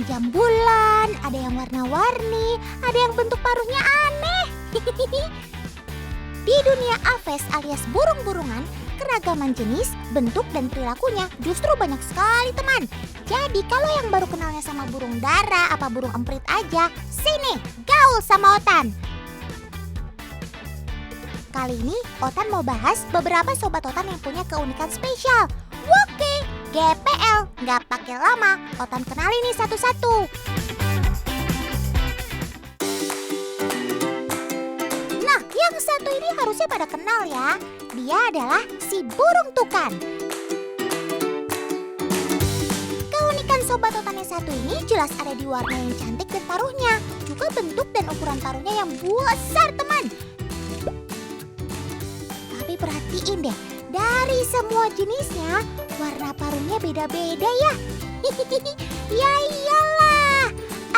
jam bulan, ada yang warna-warni, ada yang bentuk paruhnya aneh. Di dunia aves alias burung-burungan, keragaman jenis, bentuk, dan perilakunya justru banyak sekali teman. Jadi kalau yang baru kenalnya sama burung dara apa burung emprit aja, sini gaul sama Otan. Kali ini Otan mau bahas beberapa sobat Otan yang punya keunikan spesial. Oke, GPL, nggak pakai lama, Otan kenalin nih satu-satu. Nah, yang satu ini harusnya pada kenal ya. Dia adalah si burung tukan. Keunikan sobat Otan yang satu ini jelas ada di warna yang cantik dan paruhnya. Juga bentuk dan ukuran paruhnya yang besar teman. Tapi perhatiin deh, dari semua jenisnya, warna paruhnya beda-beda ya. Ya iyalah,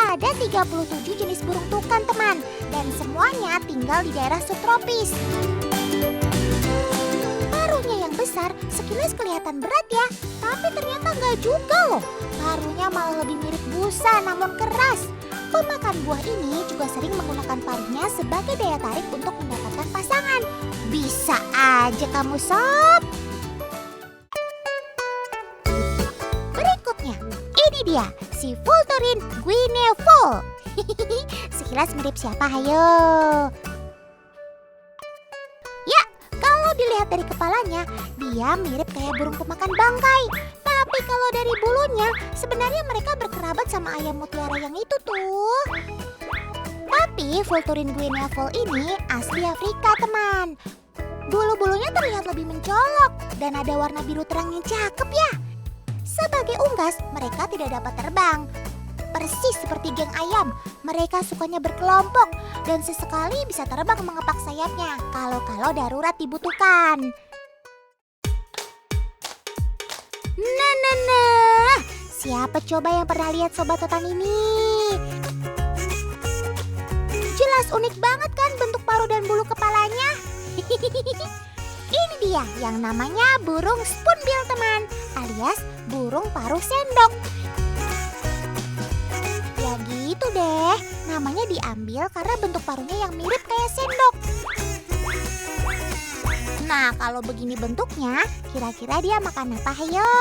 ada 37 jenis burung tukan teman. Dan semuanya tinggal di daerah subtropis. Paruhnya yang besar sekilas kelihatan berat ya. Tapi ternyata nggak juga loh. Paruhnya malah lebih mirip busa namun keras. Pemakan buah ini juga sering menggunakan paruhnya sebagai daya tarik untuk mendapatkan pasangan. Bisa aja kamu sob. Berikutnya, ini dia si Vulturine guineafowl. Sekilas mirip siapa hayo? Ya, kalau dilihat dari kepalanya, dia mirip kayak burung pemakan bangkai. Tapi kalau dari bulunya, sebenarnya mereka berkerabat sama ayam mutiara yang itu tuh. Tapi Vulturine guineafowl ini asli Afrika teman. Bulu-bulunya terlihat lebih mencolok dan ada warna biru terang yang cakep ya. Sebagai unggas, mereka tidak dapat terbang. Persis seperti geng ayam, mereka sukanya berkelompok dan sesekali bisa terbang mengepak sayapnya kalau darurat dibutuhkan. Nah, siapa coba yang pernah lihat sobat Otan ini? Jelas unik banget kan bentuk paruh dan bulu kepalanya? Ini dia yang namanya burung spoonbill teman, alias burung paruh sendok. Ya gitu deh, namanya diambil karena bentuk paruhnya yang mirip kayak sendok. Nah, kalau begini bentuknya, kira-kira dia makan apa hayo?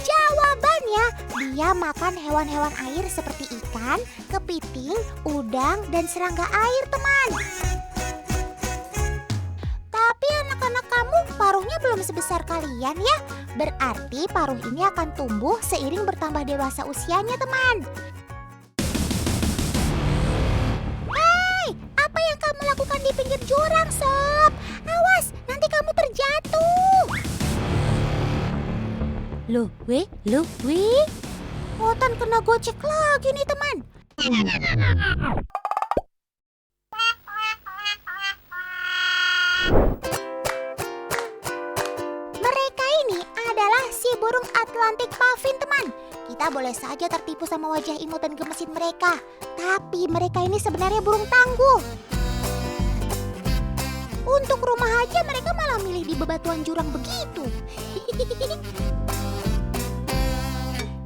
Jawabannya, dia makan hewan-hewan air seperti ikan, kepiting, udang, dan serangga air teman. Tapi anak-anak kamu paruhnya belum sebesar kalian ya. Berarti paruh ini akan tumbuh seiring bertambah dewasa usianya teman. Hei, apa yang kamu lakukan di pinggir jurang sob? Awas, nanti kamu terjatuh. Loh, weh. Otan kena gocek lagi nih teman. Mereka ini adalah si burung Atlantic puffin teman. Kita boleh saja tertipu sama wajah imut dan gemesin mereka. Tapi mereka ini sebenarnya burung tangguh. Untuk rumah aja mereka malah milih di bebatuan jurang begitu.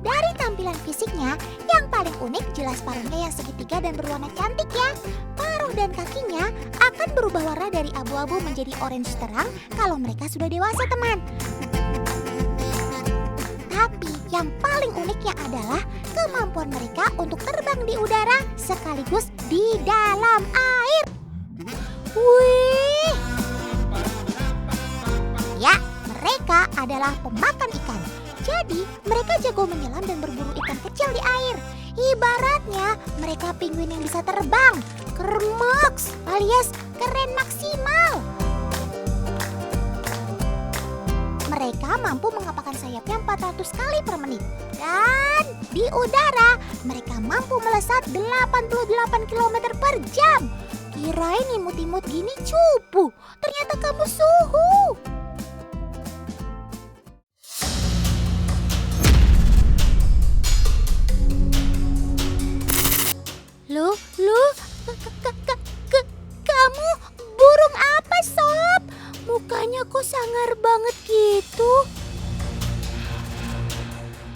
Dari tampilan fisiknya, yang paling unik jelas paruhnya yang segitiga dan berwarna cantik ya. Paruh dan kakinya akan berubah warna dari abu-abu menjadi orange terang kalau mereka sudah dewasa teman. Tapi yang paling uniknya adalah kemampuan mereka untuk terbang di udara sekaligus di dalam air. Wih! Ya, mereka adalah pemakan ikan. Jadi, mereka jago menyelam dan berburu ikan kecil di air. Ibaratnya, mereka penguin yang bisa terbang. Kermaks alias keren maksimal. Mereka mampu mengepakkan sayapnya 400 kali per menit. Dan di udara, mereka mampu melesat 88 km per jam. Kirain imut-imut gini cupu, ternyata kamu suhu. Loh, kamu burung apa sob? Mukanya kok sangar banget gitu?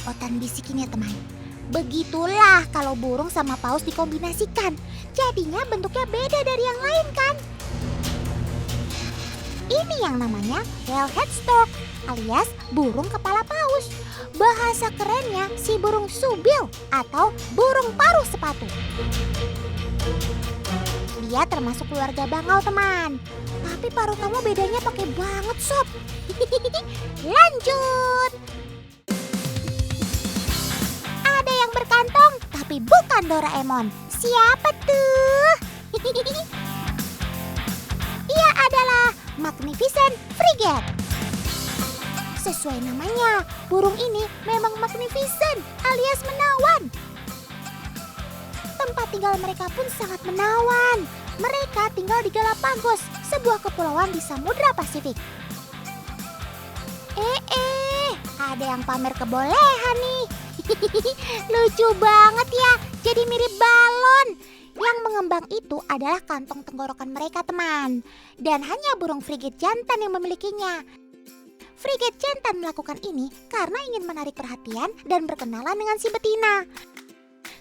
Otan bisikin ya teman. Begitulah kalau burung sama paus dikombinasikan. Jadinya bentuknya beda dari yang lain kan? Ini yang namanya whale-head stork alias burung kepala paus. Bahasa kerennya si burung subil atau burung paruh sepatu. Dia termasuk keluarga bangau teman. Tapi paruh kamu bedanya pakai banget sob. Lanjut. Ada yang berkantong tapi bukan Doraemon. Siapa tuh? Ia adalah Magnificent Frigate. Sesuai namanya, burung ini memang magnificent alias menawan. Tempat tinggal mereka pun sangat menawan. Mereka tinggal di Galapagos, sebuah kepulauan di Samudra Pasifik. Ada yang pamer kebolehan nih. Lucu banget ya, jadi mirip balon. Yang mengembang itu adalah kantong tenggorokan mereka teman. Dan hanya burung frigate jantan yang memilikinya. Frigate jantan melakukan ini karena ingin menarik perhatian dan berkenalan dengan si betina.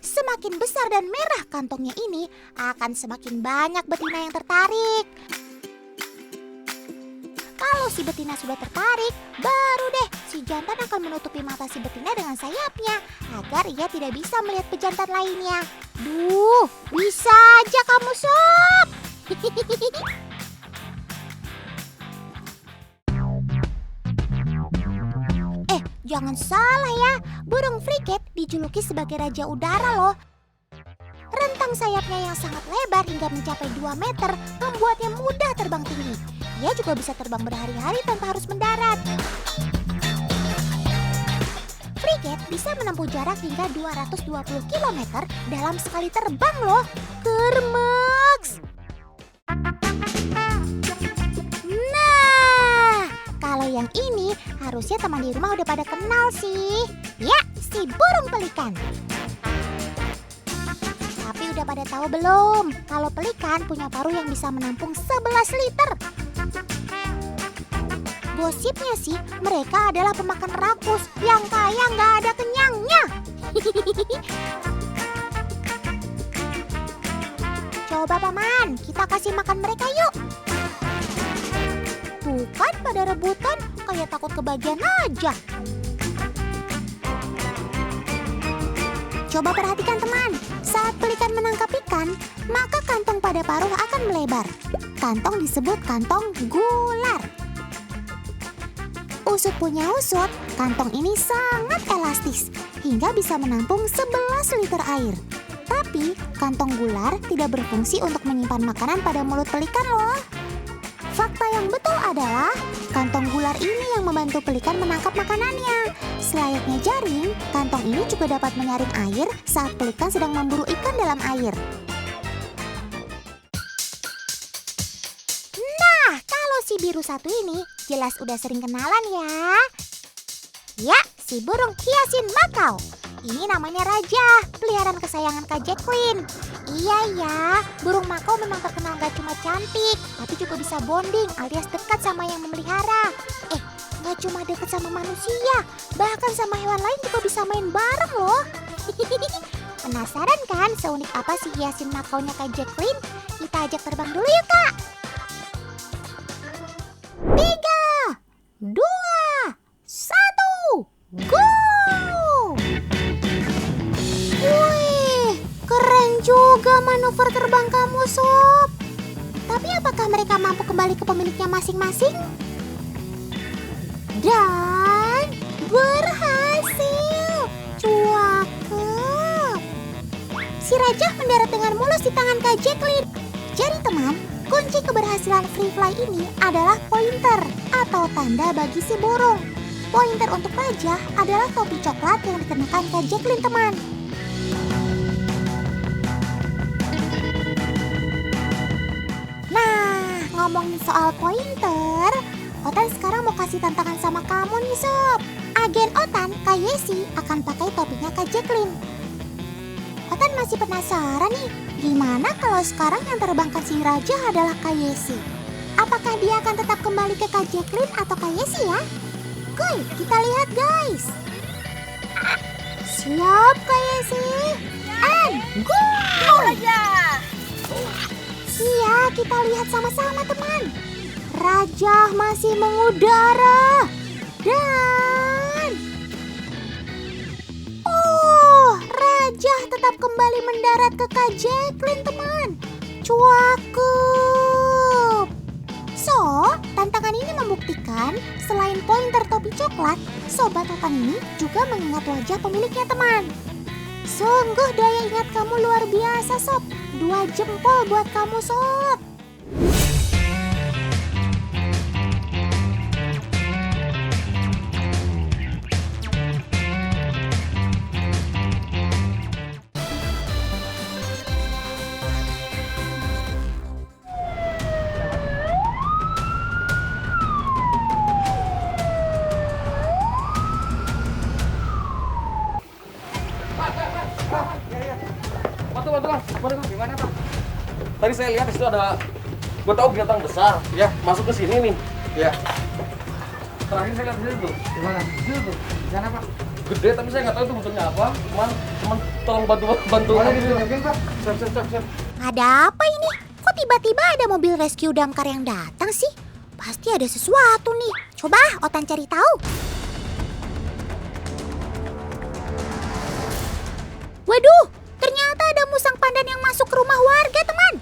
Semakin besar dan merah kantongnya ini, akan semakin banyak betina yang tertarik. Kalau si betina sudah tertarik, baru deh si jantan akan menutupi mata si betina dengan sayapnya agar ia tidak bisa melihat pejantan lainnya. Duh, bisa aja kamu sob. Jangan salah ya, burung frigate dijuluki sebagai raja udara loh. Rentang sayapnya yang sangat lebar hingga mencapai 2 meter membuatnya mudah terbang tinggi. Ia juga bisa terbang berhari-hari tanpa harus mendarat. Frigate bisa menempuh jarak hingga 220 km dalam sekali terbang loh. Kermeks! Kalau yang ini harusnya teman di rumah udah pada kenal sih. Ya, si burung pelikan. Tapi udah pada tahu belum kalau pelikan punya paruh yang bisa menampung 11 liter. Gosipnya sih mereka adalah pemakan rakus yang kaya nggak ada kenyangnya. Coba paman, kita kasih makan mereka yuk. Bukan pada rebutan, kayak takut kebagian aja. Coba perhatikan teman, saat pelikan menangkap ikan, maka kantong pada paruh akan melebar. Kantong disebut kantong gular. Usut punya usut, kantong ini sangat elastis, hingga bisa menampung 11 liter air. Tapi, kantong gular tidak berfungsi untuk menyimpan makanan pada mulut pelikan loh. Fakta yang betul adalah kantong gular ini yang membantu pelikan menangkap makanannya. Selayaknya jaring, kantong ini juga dapat menyaring air saat pelikan sedang memburu ikan dalam air. Nah, kalau si biru satu ini jelas udah sering kenalan ya. Ya, si burung hiasin makau. Ini namanya Raja, peliharaan kesayangan Kak Jacqueline. Iya ya, burung makau memang terkenal gak cuma cantik, tapi juga bisa bonding alias dekat sama yang memelihara. Gak cuma dekat sama manusia, bahkan sama hewan lain juga bisa main bareng loh. Penasaran kan seunik apa sih hiasin makaunya Kak Jacqueline? Kita ajak terbang dulu yuk Kak. 3, 2, 1, go! Juga manuver terbang kamu sob. Tapi apakah mereka mampu kembali ke pemiliknya masing-masing? Dan berhasil. Cuakep. Si Raja mendarat dengan mulus di tangan Kak Jacqueline. Jadi teman, kunci keberhasilan free fly ini adalah pointer atau tanda bagi si burung. Pointer untuk Raja adalah topi coklat yang dikenakan Kak Jacqueline teman. Ngomongin soal pointer, Otan sekarang mau kasih tantangan sama kamu nih sob. Agen Otan, Kak Yesi, akan pakai topinya Kak Jacqueline. Otan masih penasaran nih, gimana kalau sekarang yang terbangkan si Raja adalah Kak Yesi? Apakah dia akan tetap kembali ke Kak Jacqueline atau Kak Yesi ya? Kuy, kita lihat guys. Siap kayak sih. And go! Raja. Iya, kita lihat sama-sama teman. Raja masih mengudara. Dan Raja tetap kembali mendarat ke Kak Jacqueline teman. Cuakup. So, tantangan ini membuktikan selain pointer topi coklat, Sobat Totan ini juga mengingat wajah pemiliknya teman. Sungguh daya ingat kamu luar biasa Sob. 2 jempol buat kamu Sob. Waduh, gimana Pak? Tadi saya lihat di situ ada, gue tahu binatang besar, ya masuk ke sini nih, ya. Terakhir saya lihat di situ tuh. Gimana? Di situ tuh. Di sana Pak. Gede tapi saya nggak tahu itu bentuknya apa. Cuman tolong bantu. Boleh ditunjukin Pak. Siap. Ada apa ini? Kok tiba-tiba ada mobil rescue damkar yang datang sih? Pasti ada sesuatu nih. Coba Otan cari tahu. Waduh, ternyata ada musang pandan yang masuk ke rumah warga, teman.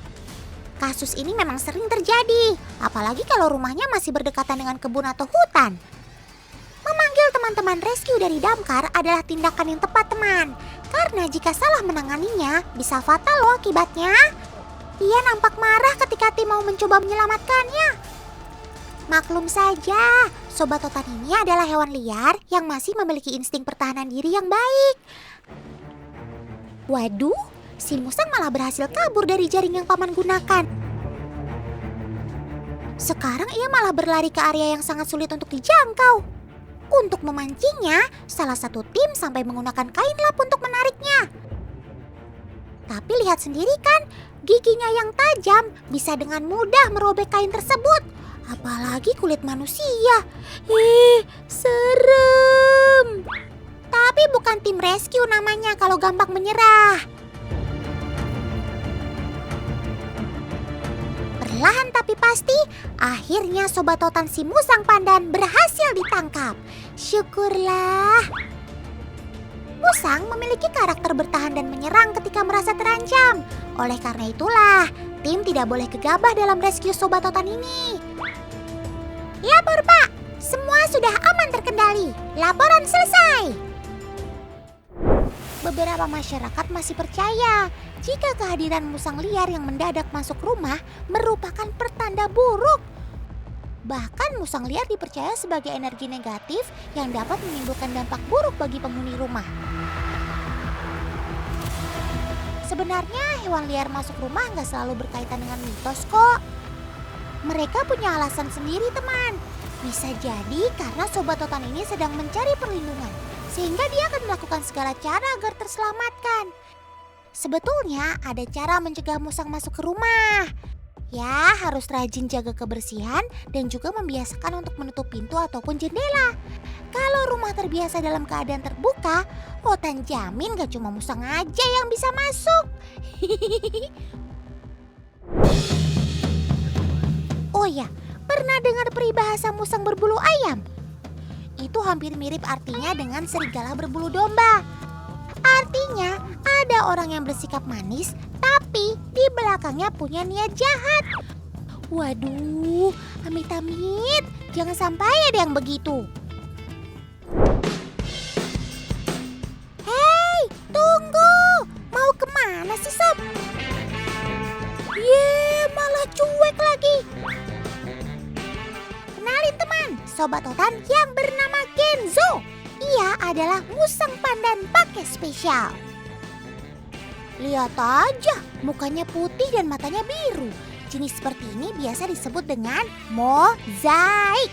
Kasus ini memang sering terjadi, apalagi kalau rumahnya masih berdekatan dengan kebun atau hutan. Memanggil teman-teman rescue dari damkar adalah tindakan yang tepat, teman. Karena jika salah menanganinya, bisa fatal loh akibatnya. Ia nampak marah ketika tim mau mencoba menyelamatkannya. Maklum saja, Sobat Totan ini adalah hewan liar yang masih memiliki insting pertahanan diri yang baik. Waduh, si musang malah berhasil kabur dari jaring yang paman gunakan. Sekarang ia malah berlari ke area yang sangat sulit untuk dijangkau. Untuk memancingnya, salah satu tim sampai menggunakan kain lap untuk menariknya. Tapi lihat sendiri kan, giginya yang tajam bisa dengan mudah merobek kain tersebut. Apalagi kulit manusia. Serem. Tapi bukan tim rescue namanya kalau gampang menyerah. Perlahan tapi pasti, akhirnya Sobat Totan si musang pandan berhasil ditangkap. Syukurlah. Musang memiliki karakter bertahan dan menyerang ketika merasa terancam. Oleh karena itulah, tim tidak boleh gegabah dalam rescue Sobat Totan ini. Lapor Pak, semua sudah aman terkendali. Laporan selesai. Beberapa masyarakat masih percaya jika kehadiran musang liar yang mendadak masuk rumah merupakan pertanda buruk. Bahkan musang liar dipercaya sebagai energi negatif yang dapat menimbulkan dampak buruk bagi penghuni rumah. Sebenarnya hewan liar masuk rumah nggak selalu berkaitan dengan mitos kok. Mereka punya alasan sendiri teman. Bisa jadi karena Sobat Totan ini sedang mencari perlindungan, sehingga dia akan melakukan segala cara agar terselamatkan. Sebetulnya ada cara mencegah musang masuk ke rumah. Ya, harus rajin jaga kebersihan dan juga membiasakan untuk menutup pintu ataupun jendela. Kalau rumah terbiasa dalam keadaan terbuka, Otan jamin gak cuma musang aja yang bisa masuk. Oh ya, pernah dengar peribahasa musang berbulu ayam? Itu hampir mirip artinya dengan serigala berbulu domba. Artinya ada orang yang bersikap manis tapi di belakangnya punya niat jahat. Waduh, amit-amit, jangan sampai ada yang begitu. Hei, tunggu, mau kemana sih Sob? Malah cuek lagi. Kenalin teman, Sobat Totan yang bernama Kenzo. Ia adalah musang pandan pakai spesial. Lihat aja, mukanya putih dan matanya biru. Jenis seperti ini biasa disebut dengan mozaik.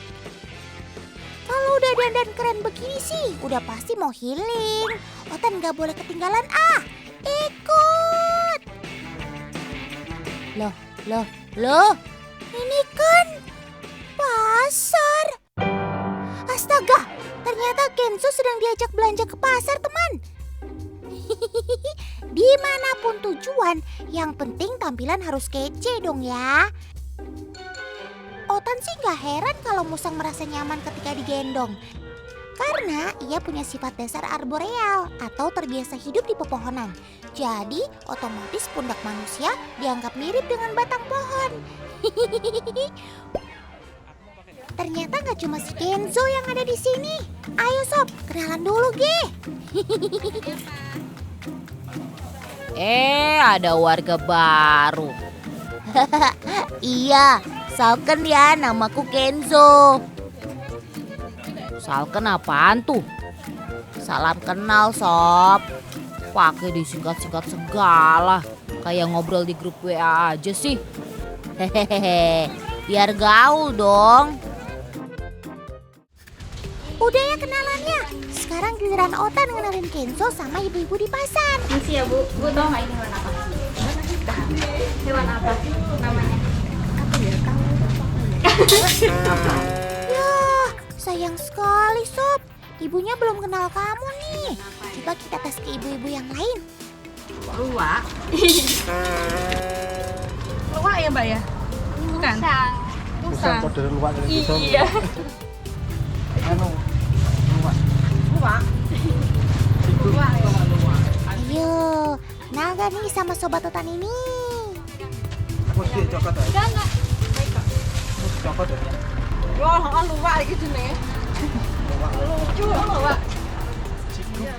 Kalau udah dandan keren begini sih, udah pasti mau healing. Otan gak boleh ketinggalan ikut. Loh, ini kan pasar. Astaga, ternyata Kenzo sedang diajak belanja ke pasar teman. Dimanapun tujuan, yang penting tampilan harus kece dong ya. Otan sih gak heran kalau Musang merasa nyaman ketika digendong. Karena ia punya sifat dasar arboreal atau terbiasa hidup di pepohonan. Jadi otomatis pundak manusia dianggap mirip dengan batang pohon. Ternyata gak cuma si Kenzo yang ada di sini. Ayo sob, kenalan dulu Ge. Ada warga baru. Iya, Salken ya, namaku Kenzo. Salken apaan tuh? Salam kenal sob. Pakai disingkat-singkat segala. Kayak ngobrol di grup WA aja sih. Hehehe, biar gaul dong. Udah ya kenalannya. Sekarang giliran Otan ngenalin Kenzo sama ibu-ibu di pasar. Misi ya Bu, Bu tahu nggak ini hewan apa? Hewan apa namanya? Apa ya? Yah, sayang sekali sob. Ibunya belum kenal kamu nih. Coba kita tes ke ibu-ibu yang lain. Luwak. Luwak ya Mbak ya? Bukan? Musang. Kode luwak dari kita. Iya. Anu, luwak. Luwak. Luwak. Ayo, kenal gak nih sama sobat Otan ini? Mesti cokot aja. Enggak. Mesti cokot aja. Wah, luwak gitu nih. Lucu luwak.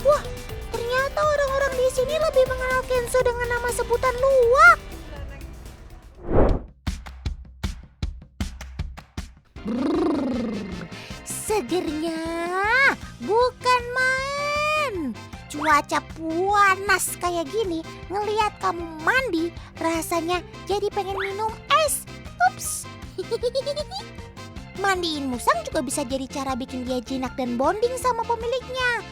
Wah, ternyata orang-orang di sini lebih mengenal Kenzo dengan nama sebutan luwak. Segernya bukan main. Cuaca panas kayak gini, ngelihat kamu mandi, rasanya jadi pengen minum es. Ups. Mandiin musang juga bisa jadi cara bikin dia jinak dan bonding sama pemiliknya.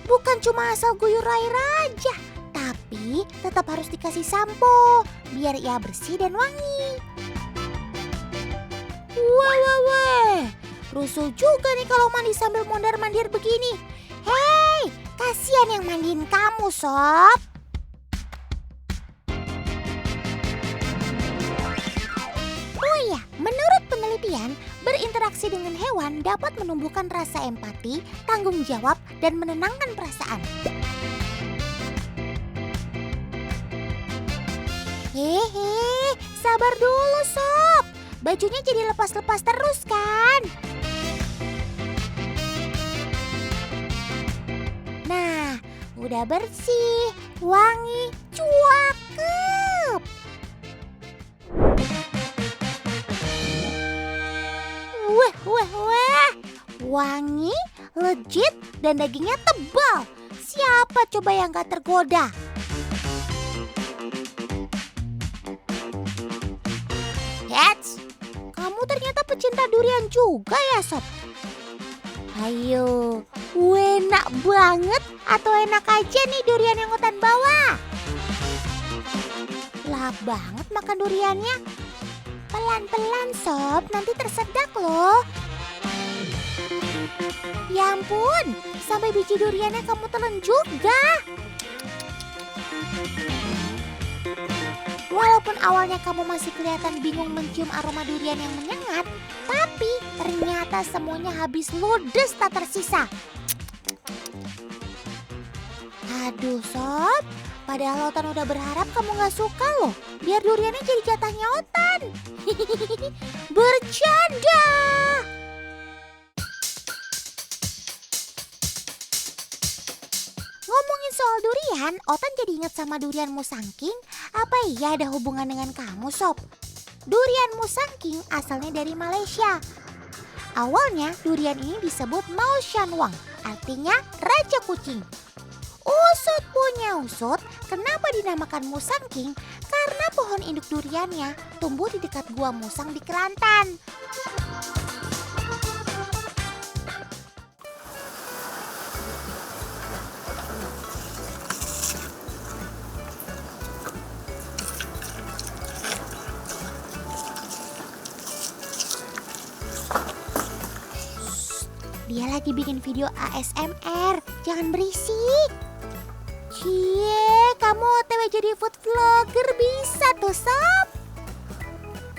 Bukan cuma asal guyur air aja, tapi tetap harus dikasih sampo biar ia bersih dan wangi. Wah, rusuh juga nih kalau mandi sambil mondar-mandir begini. Hei, kasihan yang mandiin kamu, sob. Oh iya, menurut penelitian, berinteraksi dengan hewan dapat menumbuhkan rasa empati, tanggung jawab, dan menenangkan perasaan. Hehe, sabar dulu sob. Bajunya jadi lepas-lepas terus kan? Nah, udah bersih, wangi, cakep. Wah, wangi, legit, dan dagingnya tebal. Siapa coba yang gak tergoda? Hets, kamu ternyata pecinta durian juga ya sob? Ayo, enak banget atau enak aja nih durian yang Otan bawa? Lahap banget makan duriannya. Pelan-pelan sob, nanti tersedak loh. Ya ampun, sampai biji duriannya kamu telan juga. Walaupun awalnya kamu masih kelihatan bingung mencium aroma durian yang menyengat, tapi ternyata semuanya habis ludes tak tersisa. Aduh sob, padahal Otan udah berharap kamu gak suka loh, biar duriannya jadi jatahnya Otan. Bercanda. Ngomongin soal durian, Otan jadi ingat sama durian Musang King. Apa iya ada hubungan dengan kamu sob? Durian Musang King asalnya dari Malaysia. Awalnya durian ini disebut Mao Shan Wang, artinya Raja Kucing. Usut punya usut, kenapa dinamakan Musang King? Karena pohon induk duriannya tumbuh di dekat gua musang di Kelantan. Dia lagi bikin video ASMR, jangan berisik. Cie, kamu OTW jadi food vlogger bisa tuh sob.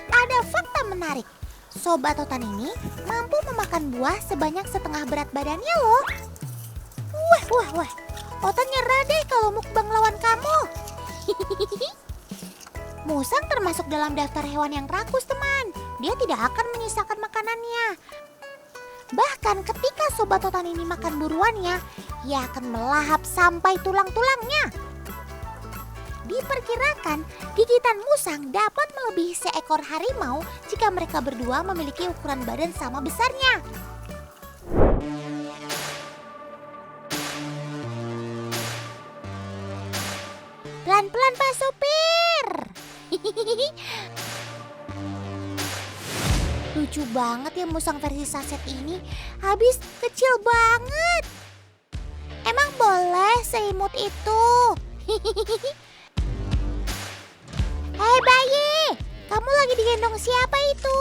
Ada fakta menarik. Sobat Otan ini mampu memakan buah sebanyak setengah berat badannya loh. Wah. Otan nyerah deh kalau mukbang lawan kamu. Musang termasuk dalam daftar hewan yang rakus teman. Dia tidak akan menyisakan makanannya. Bahkan ketika Sobat Otan ini makan buruannya, ia akan melahap sampai tulang-tulangnya. Diperkirakan gigitan musang dapat melebihi seekor harimau jika mereka berdua memiliki ukuran badan sama besarnya. Pelan-pelan Pak Supir. Lucu banget ya musang versi saset ini. Habis kecil banget. Emang boleh seimut itu? Hei bayi, kamu lagi digendong siapa itu?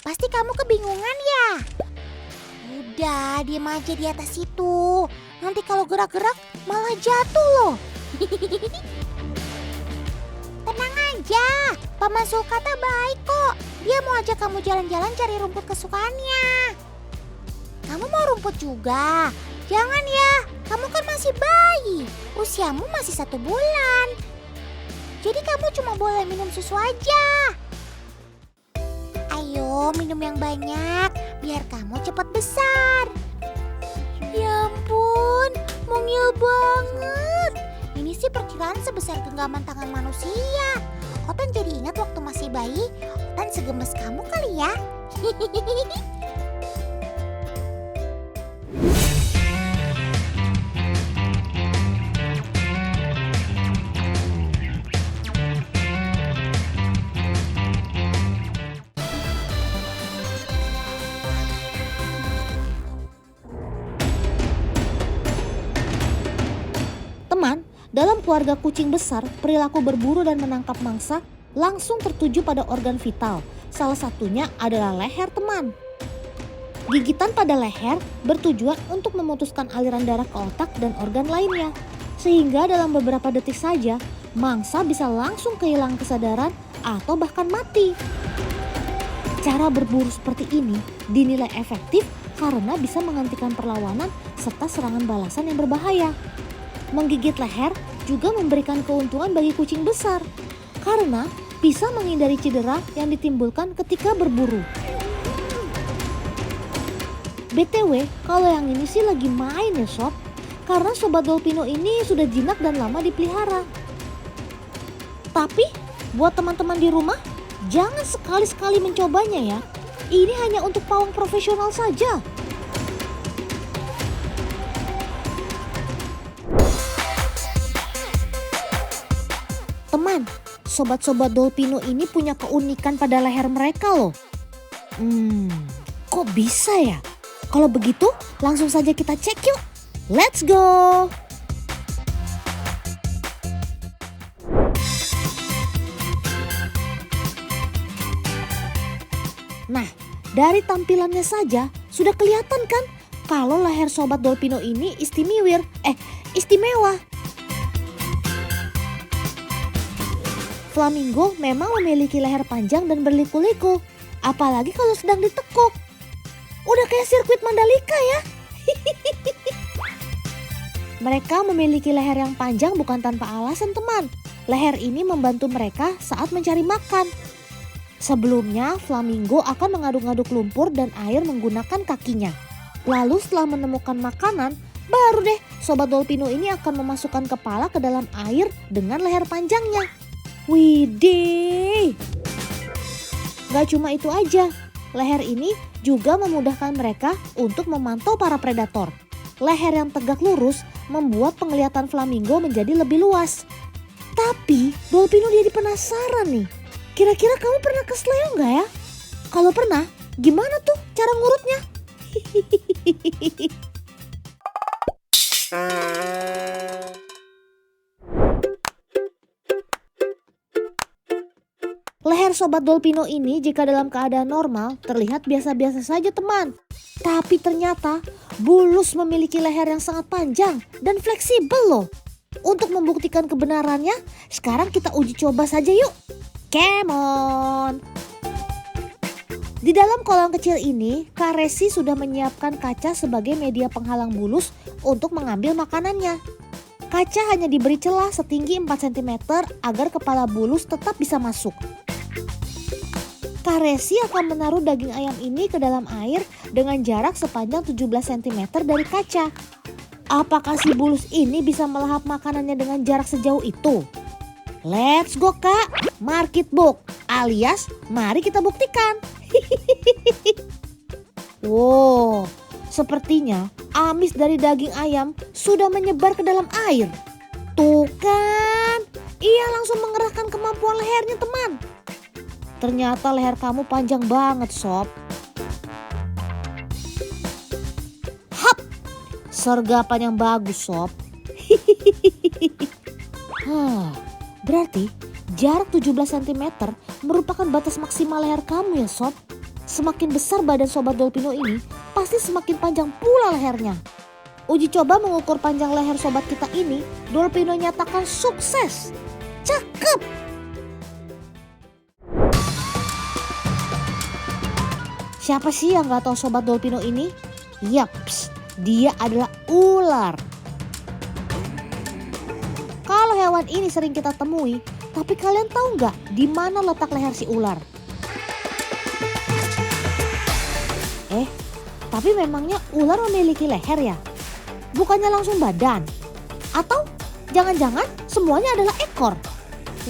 Pasti kamu kebingungan ya? Udah, diam aja di atas situ. Nanti kalau gerak-gerak malah jatuh loh. Tenang aja, Paman Sulkata baik kok. Dia mau ajak kamu jalan-jalan cari rumput kesukaannya. Kamu mau rumput juga? Jangan ya, kamu kan masih bayi. Usiamu masih 1 bulan. Jadi kamu cuma boleh minum susu aja. Ayo minum yang banyak, biar kamu cepat besar. Ya ampun, mungil banget. Ini sih perkiraan sebesar genggaman tangan manusia. Otan jadi ingat waktu masih bayi, Otan segemes kamu kali ya. Teman, dalam keluarga kucing besar, perilaku berburu dan menangkap mangsa langsung tertuju pada organ vital. Salah satunya adalah leher teman. Gigitan pada leher bertujuan untuk memutuskan aliran darah ke otak dan organ lainnya. Sehingga dalam beberapa detik saja, mangsa bisa langsung kehilangan kesadaran atau bahkan mati. Cara berburu seperti ini dinilai efektif karena bisa menghentikan perlawanan serta serangan balasan yang berbahaya. Menggigit leher juga memberikan keuntungan bagi kucing besar karena bisa menghindari cedera yang ditimbulkan ketika berburu. BTW, kalau yang ini sih lagi main ya sob, karena Sobat Dolpino ini sudah jinak dan lama dipelihara. Tapi buat teman-teman di rumah, jangan sekali-sekali mencobanya ya. Ini hanya untuk pawang profesional saja. Teman, sobat-sobat Dolpino ini punya keunikan pada leher mereka loh. Kok bisa ya? Kalau begitu, langsung saja kita cek yuk. Let's go! Nah, dari tampilannya saja sudah kelihatan kan kalau leher sobat Dolpino ini istimewa. Flamingo memang memiliki leher panjang dan berliku-liku, apalagi kalau sedang ditekuk. Udah kayak sirkuit Mandalika ya. Mereka memiliki leher yang panjang bukan tanpa alasan teman. Leher ini membantu mereka saat mencari makan. Sebelumnya, flamingo akan mengaduk-aduk lumpur dan air menggunakan kakinya. Lalu setelah menemukan makanan, baru deh sobat Dolpino ini akan memasukkan kepala ke dalam air dengan leher panjangnya. Widih! Gak cuma itu aja, leher ini juga memudahkan mereka untuk memantau para predator. Leher yang tegak lurus membuat penglihatan flamingo menjadi lebih luas. Tapi Dolpino jadi penasaran nih, kira-kira kamu pernah kesleo gak ya? Kalau pernah, gimana tuh cara ngurutnya? Leher sobat Dolpino ini jika dalam keadaan normal terlihat biasa-biasa saja teman. Tapi ternyata Bulus memiliki leher yang sangat panjang dan fleksibel loh. Untuk membuktikan kebenarannya, sekarang kita uji coba saja yuk. Come on! Di dalam kolam kecil ini, Kak Resi sudah menyiapkan kaca sebagai media penghalang Bulus untuk mengambil makanannya. Kaca hanya diberi celah setinggi 4 cm agar kepala Bulus tetap bisa masuk. Kak Resi akan menaruh daging ayam ini ke dalam air dengan jarak sepanjang 17 cm dari kaca. Apakah si Bulus ini bisa melahap makanannya dengan jarak sejauh itu? Let's go Kak, market book alias mari kita buktikan. Wow, sepertinya amis dari daging ayam sudah menyebar ke dalam air. Tuh kan, ia langsung mengerahkan kemampuan lehernya teman. Ternyata leher kamu panjang banget sob. Hap, sergapan yang bagus sob. Berarti jarak 17 cm merupakan batas maksimal leher kamu ya sob. Semakin besar badan sobat Dolpino ini, pasti semakin panjang pula lehernya. Uji coba mengukur panjang leher sobat kita ini, Dolpino nyatakan sukses. Cakep! Siapa sih yang gak tahu sobat Dolpino ini? Yaps, dia adalah ular. Kalau hewan ini sering kita temui, tapi kalian tahu nggak di mana letak leher si ular? Tapi memangnya ular memiliki leher ya? Bukannya langsung badan? Atau jangan-jangan semuanya adalah ekor?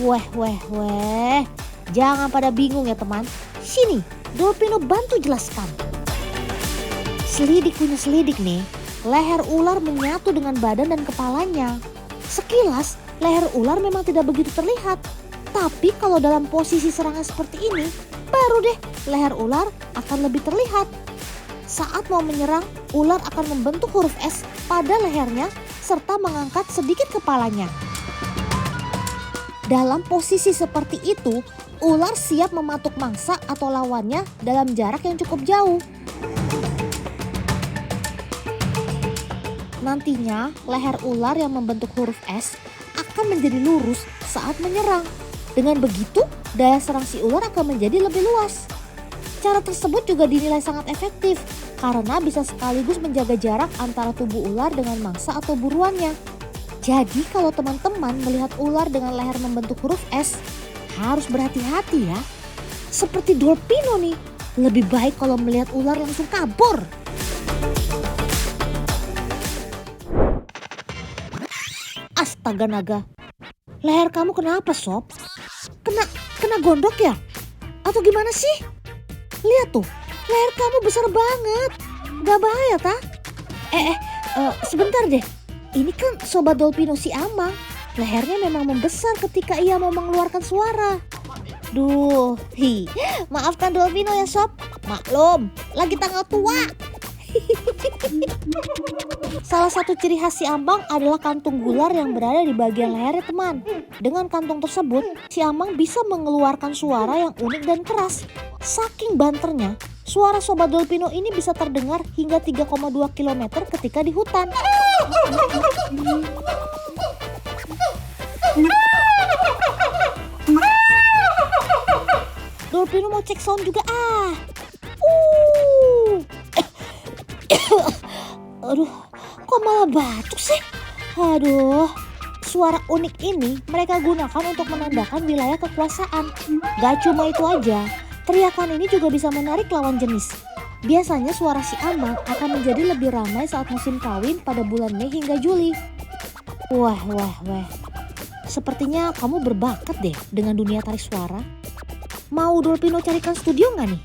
Weh. Jangan pada bingung ya teman. Sini, Dolpino bantu jelaskan. Selidik punya selidik nih. Leher ular menyatu dengan badan dan kepalanya. Sekilas, leher ular memang tidak begitu terlihat. Tapi kalau dalam posisi serangan seperti ini, baru deh leher ular akan lebih terlihat. Saat mau menyerang, ular akan membentuk huruf S pada lehernya serta mengangkat sedikit kepalanya. Dalam posisi seperti itu, ular siap mematuk mangsa atau lawannya dalam jarak yang cukup jauh. Nantinya, leher ular yang membentuk huruf S akan menjadi lurus saat menyerang. Dengan begitu, daya serang si ular akan menjadi lebih luas. Cara tersebut juga dinilai sangat efektif karena bisa sekaligus menjaga jarak antara tubuh ular dengan mangsa atau buruannya. Jadi kalau teman-teman melihat ular dengan leher membentuk huruf S, harus berhati-hati ya. Seperti Dolpino nih, lebih baik kalau melihat ular langsung kabur. Astaga naga, leher kamu kenapa sob? Kena gondok ya? Atau gimana sih? Lihat tuh, leher kamu besar banget. Gak bahaya tak? Sebentar deh. Ini kan sobat Dolpino si Amang. Lehernya memang membesar ketika ia mau mengeluarkan suara. Duh, maafkan Dolpino ya sob. Maklum, lagi tanggal tua. Salah satu ciri khas si Amang adalah kantung gular yang berada di bagian lehernya teman. Dengan kantung tersebut, si Amang bisa mengeluarkan suara yang unik dan keras. Saking banternya, suara sobat Dolpino ini bisa terdengar hingga 3,2 km ketika di hutan. Dolpino mau cek sound juga Aduh, kok malah batuk sih? Aduh, suara unik ini mereka gunakan untuk menandakan wilayah kekuasaan. Gak cuma itu aja, teriakan ini juga bisa menarik lawan jenis. Biasanya suara si Amang akan menjadi lebih ramai saat musim kawin pada bulan Mei hingga Juli. Wah. Sepertinya kamu berbakat deh dengan dunia tarik suara. Mau Dolpino carikan studio nggak nih?